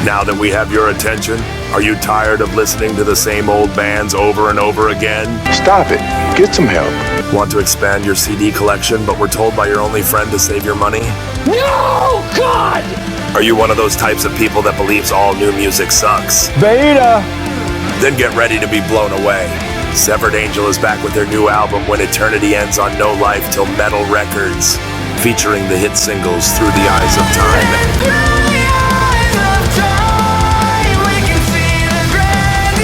Now that we have your attention, are you tired of listening to the same old bands over and over again? Stop it. Get some help. Want to expand your CD collection, but were told by your only friend to save your money? No, God! Are you one of those types of people that believes all new music sucks? Beta! Then get ready to be blown away. Severed Angel is back with their new album When Eternity Ends on No Life Till Metal Records, featuring the hit singles Through the Eyes of Time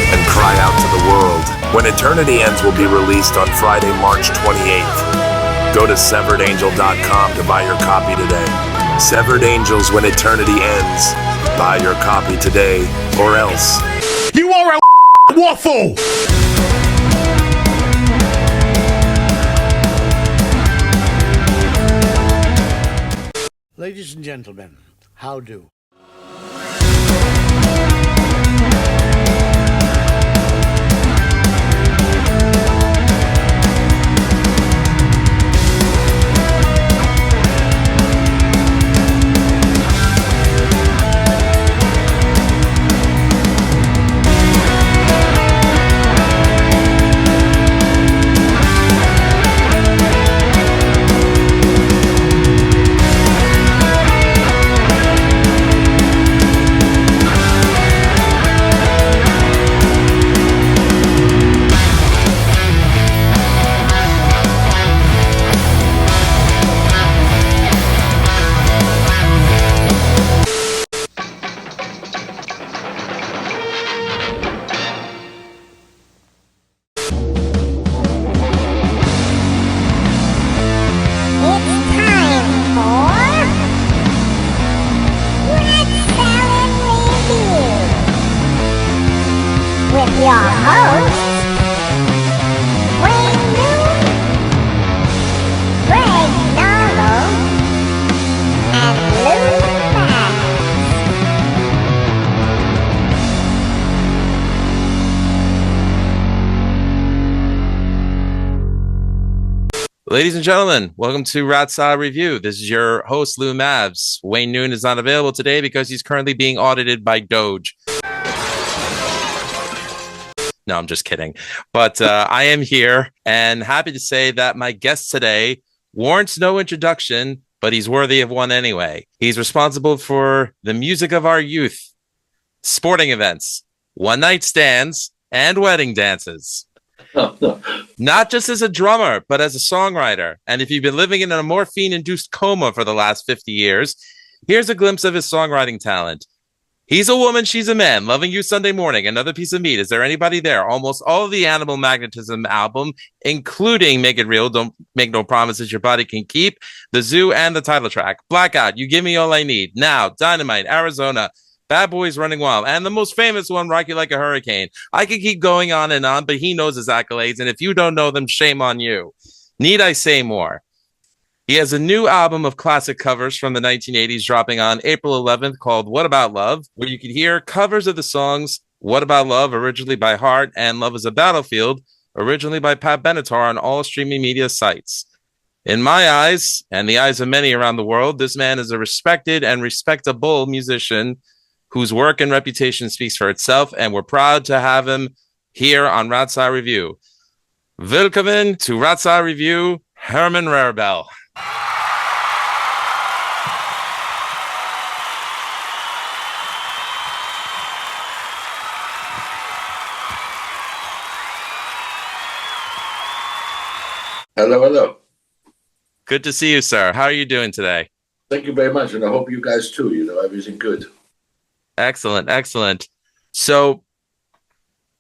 and Cry Out to the World. When Eternity Ends will be released on Friday, March 28th. Go to severedangel.com to buy your copy today. Severed Angels When Eternity Ends. Buy your copy today, or else. You are a waffle! Ladies and gentlemen, how do? Your host, Wayne Newton, Greg Narlow, and Lou Mavs. Ladies and gentlemen, welcome to Ratsa Review. This is your host, Lou Mavs. Wayne Newton is not available today because he's currently being audited by Doge. No, I'm just kidding. But I am here and happy to say that my guest today warrants no introduction, but he's worthy of one anyway. He's responsible for the music of our youth, sporting events, one-night stands, and wedding dances. Not just as a drummer, but as a songwriter. And if you've been living in a morphine-induced coma for the last 50 years, here's a glimpse of his songwriting talent. He's a woman, she's a man. Loving You Sunday Morning, Another Piece of Meat. Is There Anybody There? Almost all of the Animal Magnetism album, including Make It Real, Don't Make No Promises Your Body Can Keep, The Zoo, and the title track. Blackout, You Give Me All I Need. Now, Dynamite, Arizona, Bad Boys Running Wild, and the most famous one, Rock You Like a Hurricane. I could keep going on, but he knows his accolades, and if you don't know them, shame on you. Need I say more? He has a new album of classic covers from the 1980s dropping on April 11th called What About Love, where you can hear covers of the songs What About Love, originally by Heart, and Love is a Battlefield, originally by Pat Benatar on all streaming media sites. In my eyes, and the eyes of many around the world, this man is a respected and respectable musician whose work and reputation speaks for itself, and we're proud to have him here on Ratsa Review. Willkommen to Ratsa Review, Herman Rarebell. Hello, hello. Good to see you, sir. How are you doing today? Thank you very much, and I hope you guys too. Everything good. Excellent, excellent. So,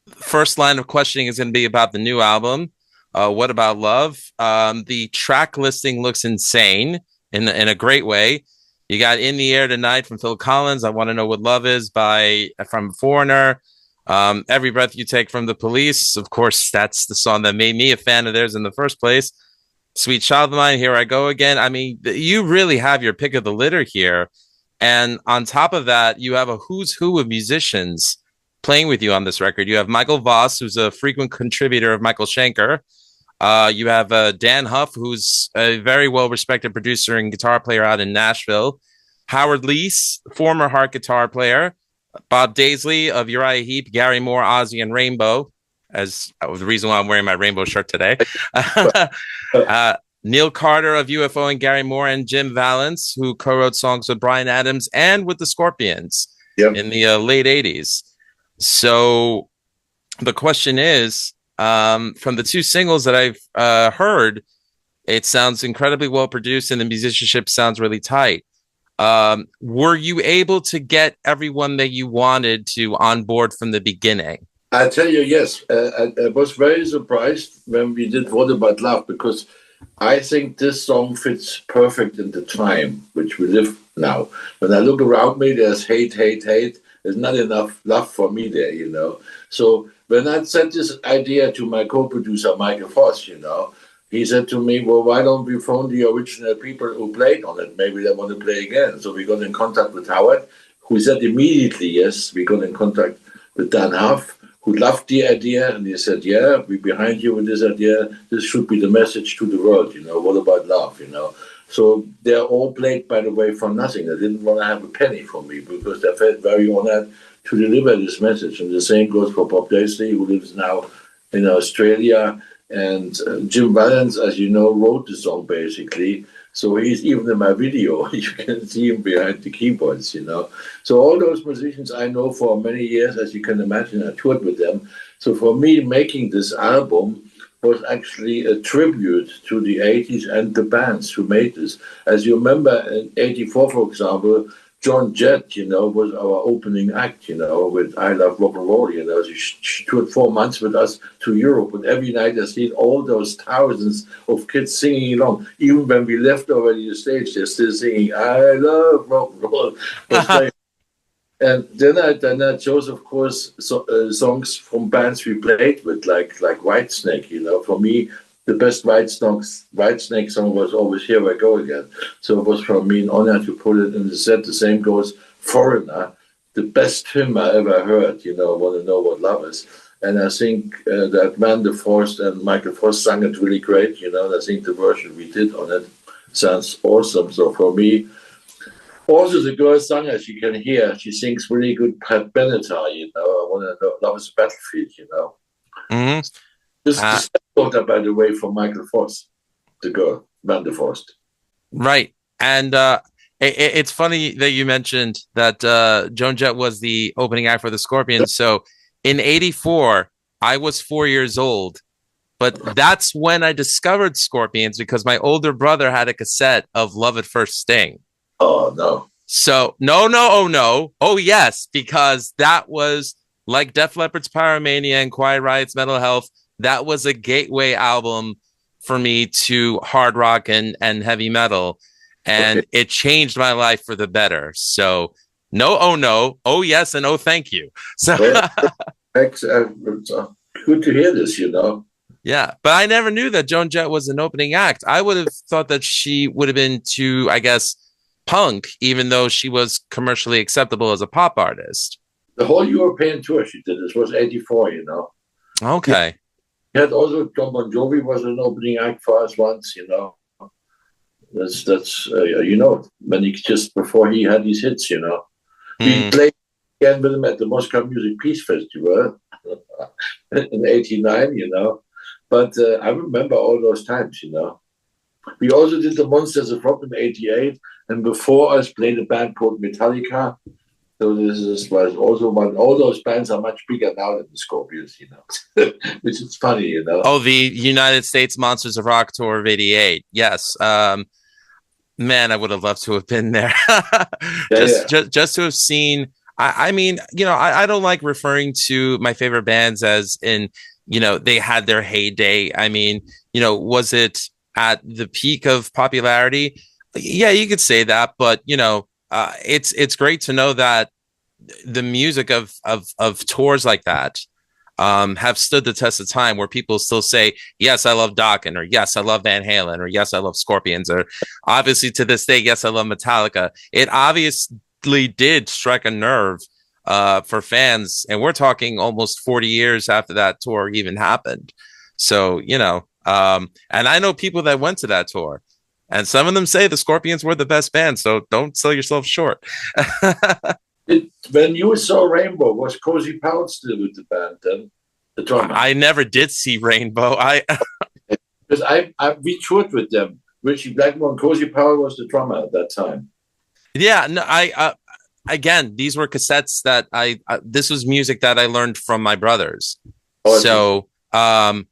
first line of questioning is going to be about the new album. What About Love? The track listing looks insane in a great way. You got In the Air Tonight from Phil Collins. I Want to Know What Love Is from Foreigner. Every Breath You Take from The Police. Of course, that's the song that made me a fan of theirs in the first place. Sweet Child of Mine, Here I Go Again. I mean, you really have your pick of the litter here. And on top of that, you have a who's who of musicians playing with you on this record. You have Michael Voss, who's a frequent contributor of Michael Schenker. You have Dan Huff, who's a very well-respected producer and guitar player out in Nashville. Howard Leese, former Heart guitar player. Bob Daisley of Uriah Heep, Gary Moore, Ozzy, and Rainbow, as the reason why I'm wearing my Rainbow shirt today. Neil Carter of UFO and Gary Moore, and Jim Valance, who co-wrote songs with Bryan Adams and with the Scorpions in the late 80s. So the question is, from the two singles that I've heard, it sounds incredibly well produced and the musicianship sounds really tight. Were you able to get everyone that you wanted to on board from the beginning? I tell you, yes. I was very surprised when we did What About Love, because I think this song fits perfect in the time which we live now. When I look around me, there's hate, hate, hate. There's not enough love for me there, you know. So when I sent this idea to my co-producer, Michael Voss, you know, he said to me, well, why don't we phone the original people who played on it? Maybe they want to play again. So we got in contact with Howard, who said immediately, yes. We got in contact with Dan Huff, who loved the idea. And he said, yeah, we're behind you with this idea. This should be the message to the world, you know, what about love, you know? So they're all played, by the way, for nothing. They didn't want to have a penny from me because they felt very honored to deliver this message. And the same goes for Bob Daisley, who lives now in Australia. And Jim Valance, as you know, wrote the song basically. So he's even in my video. You can see him behind the keyboards, you know. So all those musicians I know for many years, as you can imagine, I toured with them. So for me, making this album was actually a tribute to the 80s and the bands who made this. As you remember, in 84, for example, John Jett, you know, was our opening act, you know, with I Love Rock and Roll, you know. She toured 4 months with us to Europe, and every night I see all those thousands of kids singing along. Even when we left already the stage, they're still singing I Love Rock and Roll. And then I chose, of course, songs from bands we played with, like Whitesnake, you know. For me, the best Whitesnake song was always Here I Go Again. So it was for me an honor to put it in the set. The same goes Foreigner, the best hymn I ever heard, you know, Want to Know What Love Is. And I think that Van der Forst and Michael Voss sang it really great, you know, and I think the version we did on it sounds awesome. So for me, also the girl song, as you can hear, she sings really good Pat Benatar, you know, I Want to Know Love Is a Battlefield, you know. Mm-hmm. This is the stepdaughter, by the way, from Michael Voss, the girl, Van der Forst. Right. And it's funny that you mentioned that Joan Jett was the opening act for the Scorpions. So in 84, I was 4 years old, but that's when I discovered Scorpions because my older brother had a cassette of Love at First Sting. Oh, no. So no. Oh, yes, because that was like Def Leppard's Pyromania and Quiet Riot's Mental Health. That was a gateway album for me to hard rock and heavy metal. And it changed my life for the better. So no, oh no, oh yes, and oh thank you. So It's good to hear this, you know. Yeah, but I never knew that Joan Jett was an opening act. I would have thought that she would have been too, I guess, punk, even though she was commercially acceptable as a pop artist. The whole European tour she did, this was 84, you know. Okay. He had also John Bon Jovi was an opening act for us once, you know. That's you know, when he just before he had his hits, you know. We played again with him at the Moscow Music Peace Festival in '89, you know. But I remember all those times, you know. We also did the Monsters of Rock in '88, and before us played a band called Metallica. So was also one. All those bands are much bigger now than the Scorpions, you know, which is funny, you know. Oh, the United States Monsters of Rock tour of '88. Yes, man, I would have loved to have been there. Just to have seen. I mean, you know, I don't like referring to my favorite bands as in, you know, they had their heyday. I mean, you know, was it at the peak of popularity? Yeah, you could say that, but you know. It's great to know that the music of tours like that have stood the test of time, where people still say, yes, I love Dokken, or yes, I love Van Halen, or yes, I love Scorpions, or obviously to this day, yes, I love Metallica. It obviously did strike a nerve for fans, and we're talking almost 40 years after that tour even happened. So, you know, and I know people that went to that tour. And some of them say the Scorpions were the best band, so don't sell yourself short. When you saw Rainbow, was Cozy Powell still with the band then? The drummer. I never did see Rainbow. Because we toured with them. Richie Blackmore and Cozy Powell was the drummer at that time. Yeah, no, again, these were cassettes that this was music that I learned from my brothers. Oh, So, around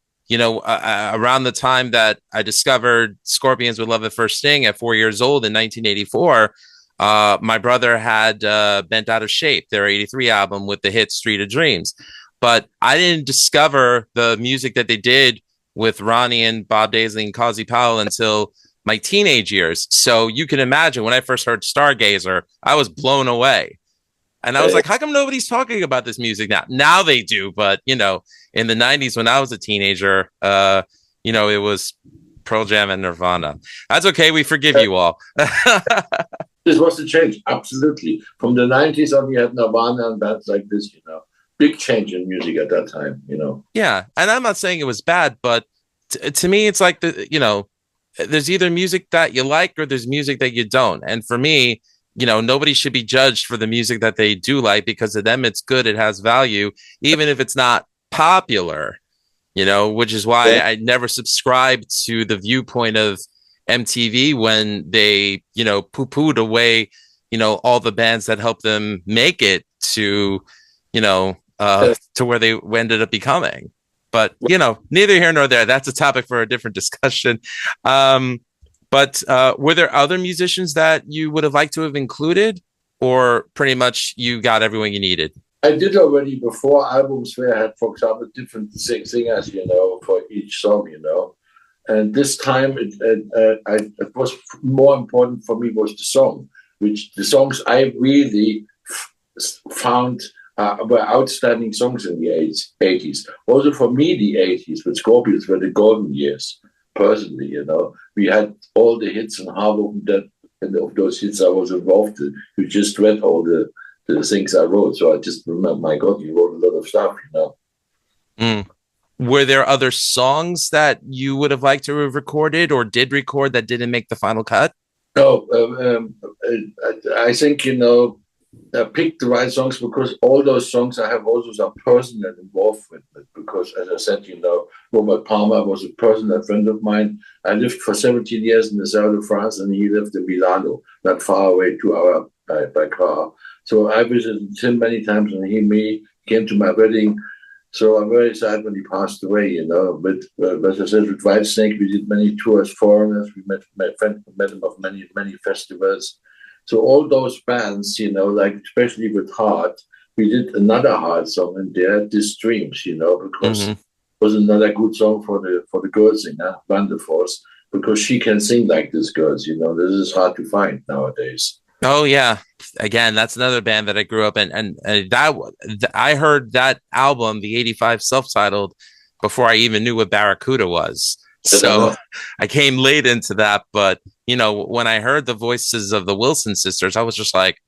the time that I discovered Scorpions with Love at First Sting at 4 years old in 1984, my brother had Bent Out of Shape, their 83 album with the hit Street of Dreams. But I didn't discover the music that they did with Ronnie and Bob Daisley and Cozy Powell until my teenage years. So you can imagine when I first heard Stargazer, I was blown away. And I was like, how come nobody's talking about this music now? Now they do. But, in the 90s when I was a teenager, it was Pearl Jam and Nirvana. That's okay. We forgive you all. This was the change. Absolutely. From the 90s on, you had Nirvana and bands like this, Big change in music at that time, Yeah. And I'm not saying it was bad, but to me, it's like, there's either music that you like or there's music that you don't. And for me, nobody should be judged for the music that they do like, because to them it's good, it has value, even if it's not popular, which is why I never subscribed to the viewpoint of MTV when they, poo-pooed away, all the bands that helped them make it to, to where they ended up becoming. But, neither here nor there. That's a topic for a different discussion. But were there other musicians that you would have liked to have included, or pretty much you got everyone you needed? I did already before albums where I had, for example, different singers, for each song, And this time it was more important for me was the song, which the songs I really found were outstanding songs in the 80s. Also for me, the 80s with Scorpions were the golden years. Personally, we had all the hits, and half of that, and of those hits I was involved in. You just read all the things I wrote, so I just remember, my God, you wrote a lot of stuff, Were there other songs that you would have liked to have recorded or did record that didn't make the final cut? No, I think, I picked the right songs because all those songs I have also some personal involved with it. Because, as I said, Robert Palmer was a personal friend of mine. I lived for 17 years in the south of France, and he lived in Milano, not far away, 2 hours by car. So I visited him many times, and he came to my wedding. So I'm very sad when he passed away, But as I said, with Whitesnake, we did many tours, foreigners. We met him at many festivals. So all those bands, like especially with Heart, we did another Heart song in there, This Dreams, because it was another good song for the girl singer, Vanderforce, because she can sing like this girl, This is hard to find nowadays. Oh yeah, again, that's another band that I grew up in, and that I heard that album, the '85 self-titled, before I even knew what Barracuda was. So I came late into that, but when I heard the voices of the Wilson sisters, I was just like,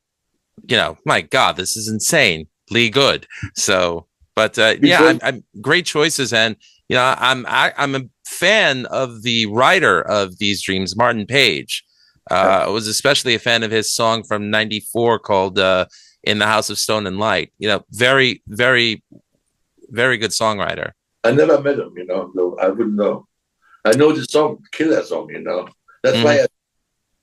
my God, this is insane. Lee Good. So, but I'm great choices, and I'm a fan of the writer of these dreams, Martin Page. I was especially a fan of his song from '94 called "In the House of Stone and Light." Very, very, very good songwriter. I never met him, so I wouldn't know. I know the song, Killer Song, That's why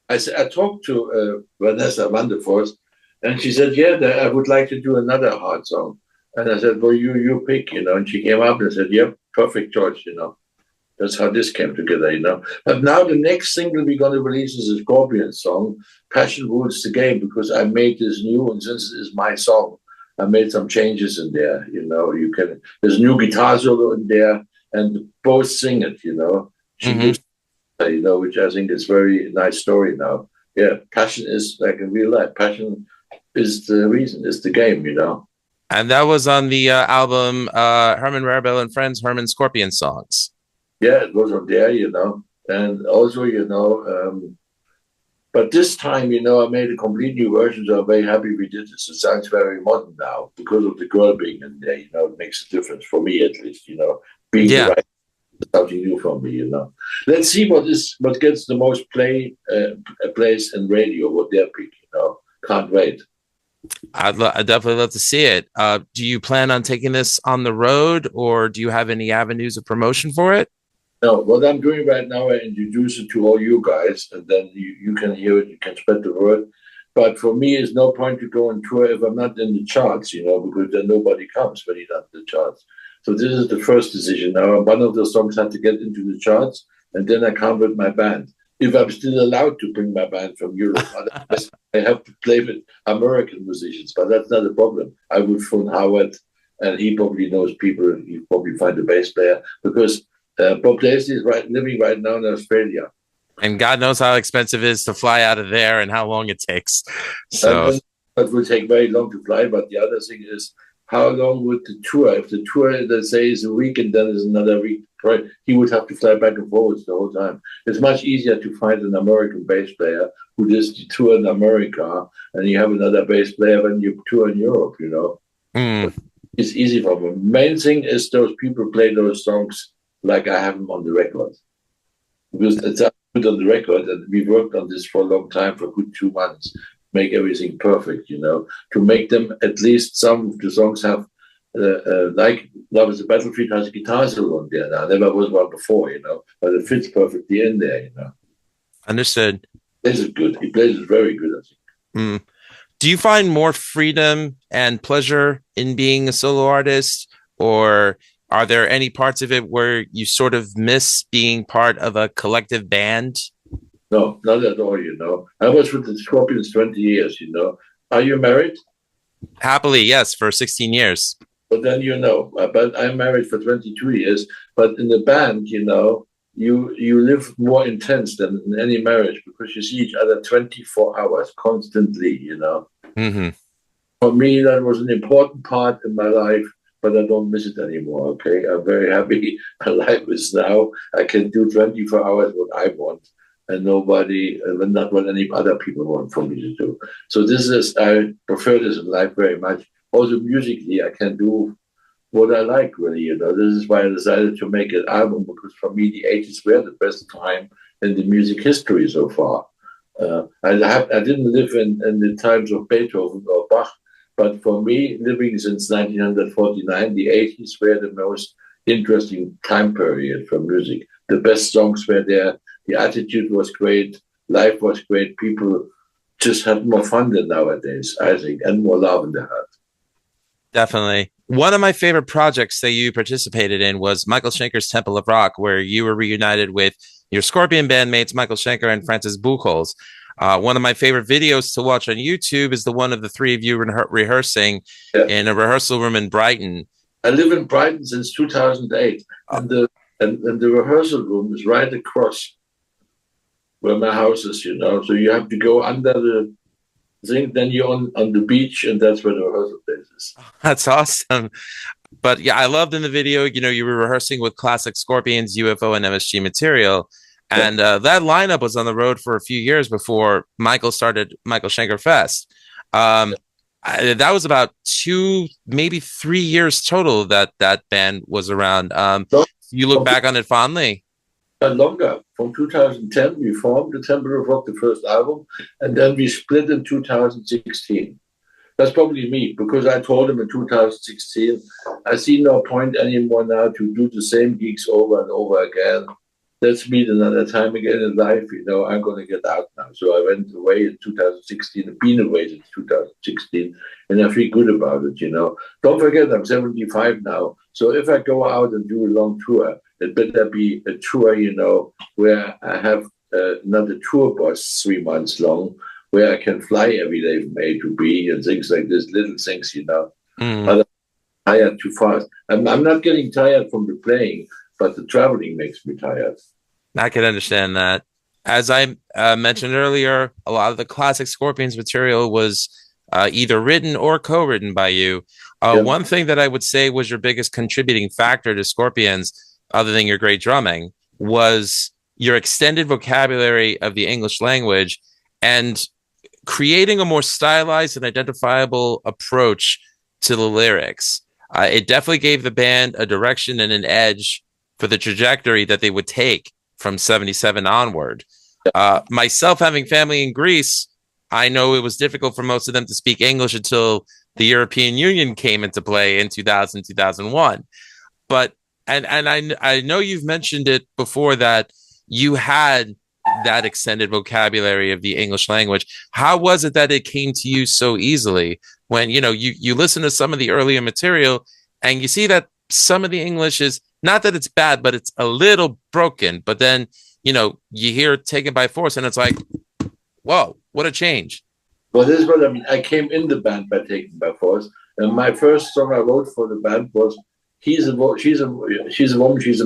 I talked to Vanessa Vanderforce, and she said, I would like to do another Heart song. And I said, well, you pick, And she came up and said, yep, perfect choice, That's how this came together, But now the next single we're going to release is a Scorpions song, Passion Rules the Game, because I made this new, and since it is my song, I made some changes in there, there's a new guitar solo in there, and both sing it, She gives, which I think is very nice story now. Yeah, passion is like in real life. Passion is the reason, is the game, And that was on the album Herman Rarebell and Friends, Herman Scorpion Songs. Yeah, it was on there, And also, but this time, I made a complete new version, so I'm very happy we did this. It sounds very modern now because of the girl being in there, it makes a difference for me at least, being the right, something new for me, Let's see what gets the most plays in radio, what they're picking, Can't wait. I'd definitely love to see it. Do you plan on taking this on the road, or do you have any avenues of promotion for it? No, what I'm doing right now, I introduce it to all you guys, and then you can hear it, you can spread the word. But for me, it's no point to go on tour if I'm not in the charts, because then nobody comes when you're not in the charts. So this is the first decision. Now, one of the songs had to get into the charts, and then I come with my band. If I'm still allowed to bring my band from Europe, otherwise I have to play with American musicians, but that's not a problem. I would phone Howard, and he probably knows people. He probably find a bass player because Bob Daisley is living right now in Australia. And God knows how expensive it is to fly out of there and how long it takes. So it will take very long to fly. But the other thing is, how long would the tour? If the tour, let's say, is a week and then is another week, right? He would have to fly back and forwards the whole time. It's much easier to find an American bass player who does the tour in America, and you have another bass player when you tour in Europe. It's easy for them. Main thing is those people play those songs like I have them on the record, because it's put on the record, and we worked on this for a long time, for a good 2 months, make everything perfect, to make them, at least some of the songs have, like Love is a Battlefield has a guitar solo on there now. Never was one before, but it fits perfectly in there, Understood. He plays it good. He plays it very good, I think. Do you find more freedom and pleasure in being a solo artist, or are there any parts of it where you sort of miss being part of a collective band? No, not at all, I was with the Scorpions 20 years, Are you married? Happily, yes, for 16 years. But then but I'm married for 22 years. But in the band, you live more intense than in any marriage because you see each other 24 hours constantly, Mm-hmm. For me, that was an important part in my life, but I don't miss it anymore, okay? I'm very happy. My life is now, I can do 24 hours what I want, and not what any other people want for me to do. So I prefer this in life very much. Also, musically, I can do what I like, really, This is why I decided to make an album, because for me, the 80s were the best time in the music history so far. I didn't live in the times of Beethoven or Bach, but for me, living since 1949, the 80s were the most interesting time period for music. The best songs were there. The attitude was great. Life was great. People just had more fun than nowadays, I think, and more love in their heart. Definitely. One of my favorite projects that you participated in was Michael Schenker's Temple of Rock, where you were reunited with your Scorpion bandmates, Michael Schenker and Francis Buchholz. One of my favorite videos to watch on YouTube is the one of the three of you rehearsing in a rehearsal room in Brighton. I live in Brighton since 2008, and the rehearsal room is right across where my house is, So you have to go under the thing, then you're on the beach, and that's where the rehearsal place is. That's awesome. But yeah, I loved in the video, you were rehearsing with classic Scorpions, UFO, and MSG material. And that lineup was on the road for a few years before Michael started Michael Schenker Fest. That was about 2, maybe 3 years total that band was around. You look back on it fondly? Longer. From 2010, we formed the Temple of Rock, the first album, and then we split in 2016. That's probably me, because I told him in 2016, I see no point anymore now to do the same gigs over and over again. Let's meet another time again in life. I'm going to get out now. So I went away in 2016, and been away since 2016, and I feel good about it, Don't forget, I'm 75 now. So if I go out and do a long tour, it better be a tour, where I have not a tour bus 3 months long, where I can fly every day from A to B and things like this, little things, I'm tired too fast. I'm not getting tired from the playing, but the traveling makes me tired. I can understand that. As I mentioned earlier, a lot of the classic Scorpions material was either written or co-written by you. One thing that I would say was your biggest contributing factor to Scorpions, other than your great drumming, was your extended vocabulary of the English language and creating a more stylized and identifiable approach to the lyrics. It definitely gave the band a direction and an edge for the trajectory that they would take from 77 onward. Myself having family in Greece, I know it was difficult for most of them to speak English until the European Union came into play in 2000, 2001. But and I know you've mentioned it before that you had that extended vocabulary of the English language. How was it that it came to you so easily when, you listen to some of the earlier material and you see that some of the English is not that it's bad, but it's a little broken. But then, you hear it taken by force and it's like, whoa, what a change. Well, this is what I mean. I came in the band by taking by force. And my first song I wrote for the band was she's a woman, she's a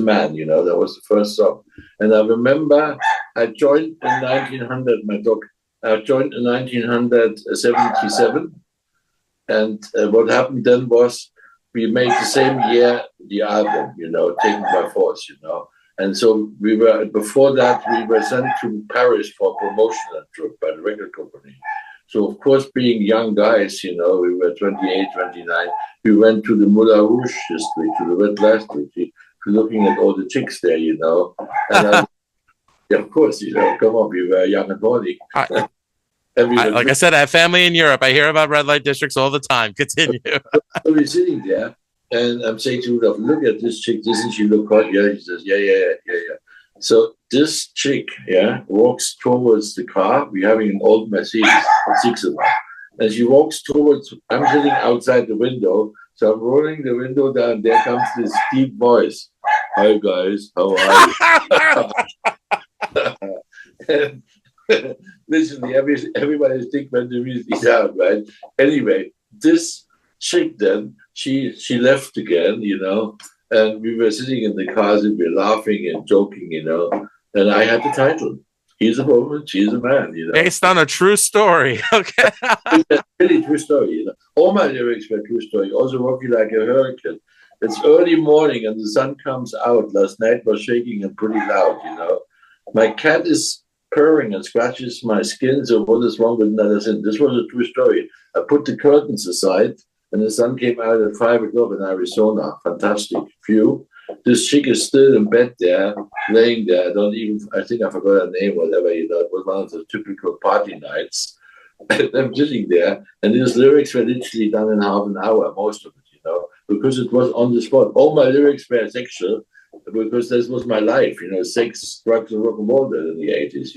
man, that was the first song. And I remember I joined in 1900, I joined in 1977. And what happened then was we made the same year the album, Taken by Force, And so before that, we were sent to Paris for a promotional trip by the record company. So, of course, being young guys, we were 28, 29, we went to the Moulin Rouge district, to the Red Light district, looking at all the chicks there, And of course, come on, we were young and horny. Like I said, I have family in Europe. I hear about red light districts all the time. Continue. So we're sitting there, and I'm saying to Rudolph, look at this chick, doesn't she look hot? Yeah, he says, yeah. So this chick, walks towards the car. We're having an old Mercedes, 6 of them. And she walks towards, I'm sitting outside the window, so I'm rolling the window down. There comes this deep voice. Hi, guys, how are you? Listen, everybody think when the music is out, right? Anyway, this chick then, she left again, and we were sitting in the cars and we were laughing and joking, and I had the title. He's a woman, she's a man, Based on a true story. Okay. It's a really true story, All my lyrics were true story. Also Rocky Like a Hurricane. It's early morning and the sun comes out. Last night was shaking and pretty loud, My cat is purring and scratches my skin, so what is wrong with another sin? This was a true story. I put the curtains aside and the sun came out at 5 o'clock in Arizona. Fantastic view. This chick is still in bed there, laying there. I think I forgot her name, whatever, It was one of the typical party nights. And I'm sitting there, and these lyrics were literally done in half an hour, most of it, because it was on the spot. All my lyrics were sexual, because this was my life, sex, drugs, and rock and roll in the 80s,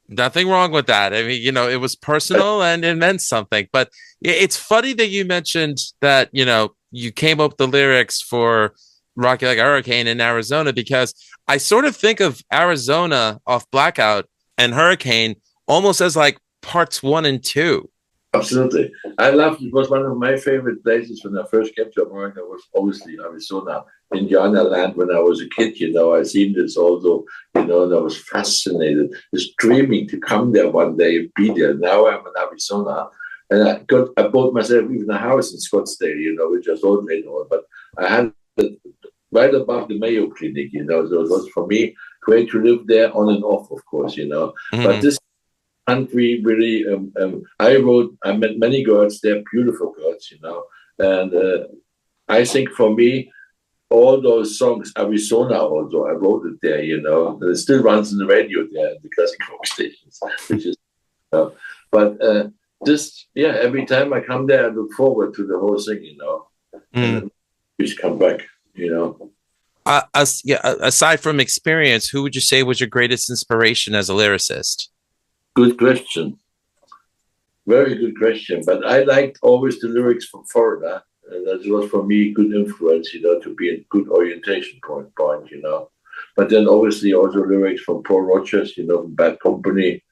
Nothing wrong with that. I mean, it was personal and it meant something. But it's funny that you mentioned that, you came up with the lyrics for Rocky Like a Hurricane in Arizona, because I sort of think of Arizona off Blackout and Hurricane almost as like parts 1 and 2. Absolutely. I loved it. It was one of my favorite places when I first came to America, was obviously Arizona, Indiana land. When I was a kid, I seen this also, and I was fascinated, just dreaming to come there one day and be there. Now I'm in Arizona, and I bought myself even a house in Scottsdale, which I sold later on, but I had it right above the Mayo Clinic, so it was for me great to live there on and off, of course, Mm-hmm. But this country really, I met many girls, they're beautiful girls, and I think for me, all those songs, Arizona also, I wrote it there, and it still runs in the radio there, the classic rock stations, which is, but every time I come there, I look forward to the whole thing, and we come back, Aside from experience, who would you say was your greatest inspiration as a lyricist? Good question. Very good question. But I liked always the lyrics from Foreigner. And that was for me good influence, to be a good orientation point, But then obviously also lyrics from Paul Rogers, from Bad Company,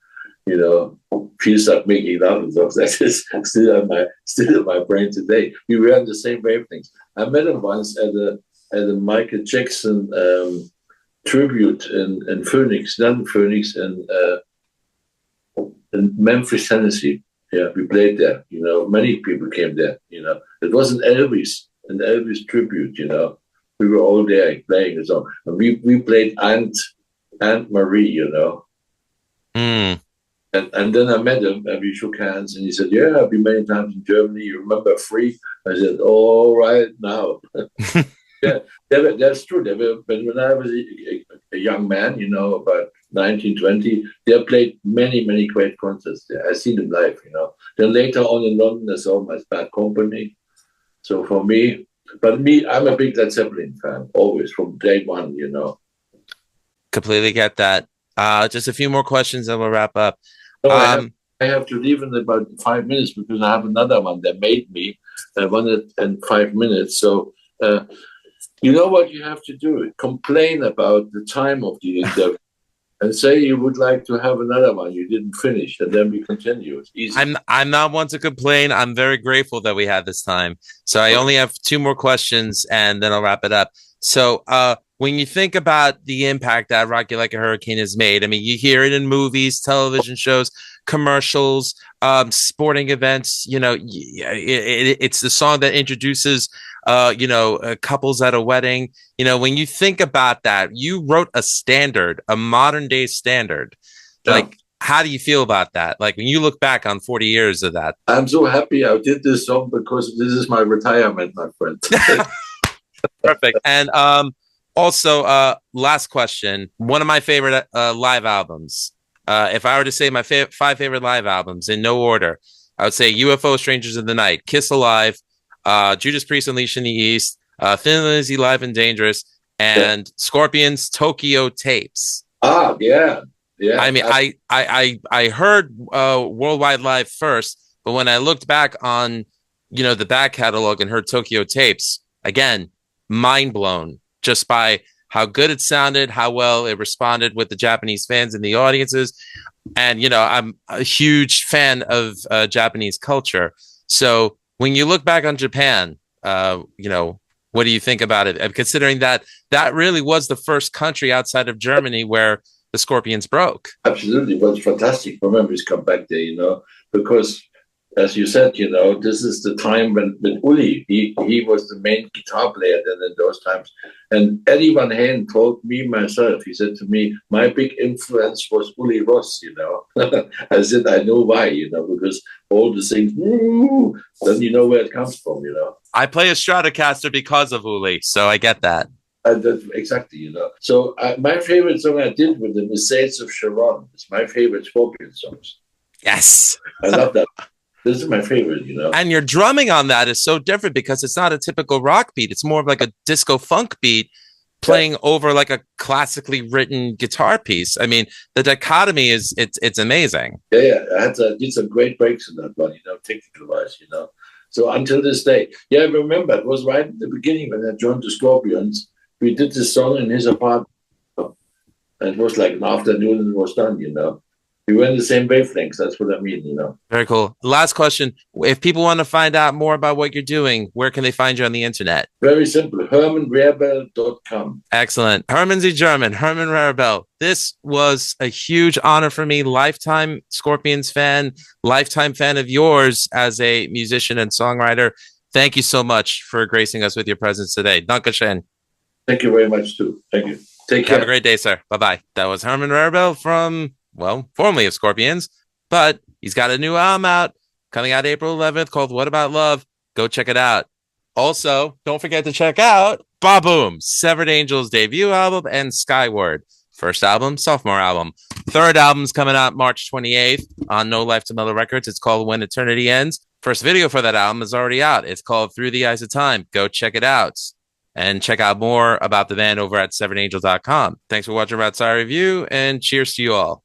Feels Like Making Love and stuff. That is still in my brain today. We were on the same wavelengths. I met him once at a Michael Jackson tribute in Phoenix, not Phoenix, in Memphis, Tennessee. Yeah, we played there. Many people came there. It was an Elvis tribute. We were all there playing the song, and we played Aunt Marie. And then I met him, and we shook hands, and he said, "Yeah, I've been many times in Germany. You remember Free?" I said, "All right now." Yeah, that's true. When I was a young man, about 1920. They played many, many great concerts there. I seen them live, Then later on in London, I saw my Bad Company. So for me, I'm a big Led Zeppelin fan, always from day one, Completely get that. Just a few more questions and we'll wrap up. No, I have to leave in about 5 minutes because I have another one that made me 1 and 5 minutes. So, you know what you have to do? Complain about the time of the interview and say you would like to have another one you didn't finish, and then we continue. It's easy. I'm not one to complain. I'm very grateful that we had this time. So I only have 2 more questions and then I'll wrap it up. So when you think about the impact that Rocky Like a Hurricane has made, I mean, you hear it in movies, television shows, commercials, sporting events. It's the song that introduces couples at a wedding. When you think about that, you wrote a standard, a modern day standard. Like, how do you feel about that? Like, when you look back on 40 years of that? I'm so happy I did this song because this is my retirement, my friend. Perfect. And also, last question. One of my favorite live albums. If I were to say my 5 favorite live albums in no order, I would say UFO, Strangers in the Night, Kiss Alive, Judas Priest, Unleashed in the East, Thin Lizzy, Live and Dangerous, and Scorpions, Tokyo Tapes. Ah, yeah. I mean, I heard Worldwide Live first, but when I looked back on, the back catalog and heard Tokyo Tapes, again, mind blown just by how good it sounded, how well it responded with the Japanese fans and the audiences. And, I'm a huge fan of Japanese culture. So when you look back on Japan, what do you think about it? Considering that really was the first country outside of Germany where the Scorpions broke. Absolutely. It was fantastic. Remember, he's come back there, because as you said, this is the time when Uli, he was the main guitar player then in those times. And Eddie Van Halen told me myself, he said to me, my big influence was Uli Ross, I said, I know why, because all the things, then you know where it comes from, I play a Stratocaster because of Uli, so I get that. Exactly, So my favorite song I did with him is Saints of Sharon. It's my favorite Scorpion songs. Yes. I love that. This is my favorite, And your drumming on that is so different because it's not a typical rock beat. It's more of like a disco funk beat playing over like a classically written guitar piece. I mean, the dichotomy it's amazing. Yeah. I did some great breaks in that one, technical wise, So until this day, I remember it was right at the beginning when I joined the Scorpions. We did this song in his apartment. And it was like an afternoon and it was done, We were in the same wavelengths. That's what I mean, Very cool. Last question. If people want to find out more about what you're doing, where can they find you on the internet? Very simple. HermanRarebell.com. Excellent. Herman Z. German, Herman Rarebell. This was a huge honor for me. Lifetime Scorpions fan, lifetime fan of yours as a musician and songwriter. Thank you so much for gracing us with your presence today. Dankeschön. Thank you very much, too. Thank you. Take care. Have a great day, sir. Bye-bye. That was Herman Rarebell from, formerly of Scorpions, but he's got a new album out coming out April 11th called What About Love? Go check it out. Also, don't forget to check out Ba-Boom, Severed Angel's debut album, and Skyward. First album, sophomore album. Third album's coming out March 28th on No Life to Mellow Records. It's called When Eternity Ends. First video for that album is already out. It's called Through the Eyes of Time. Go check it out. And check out more about the band over at severedangel.com. Thanks for watching Outside Review, and cheers to you all.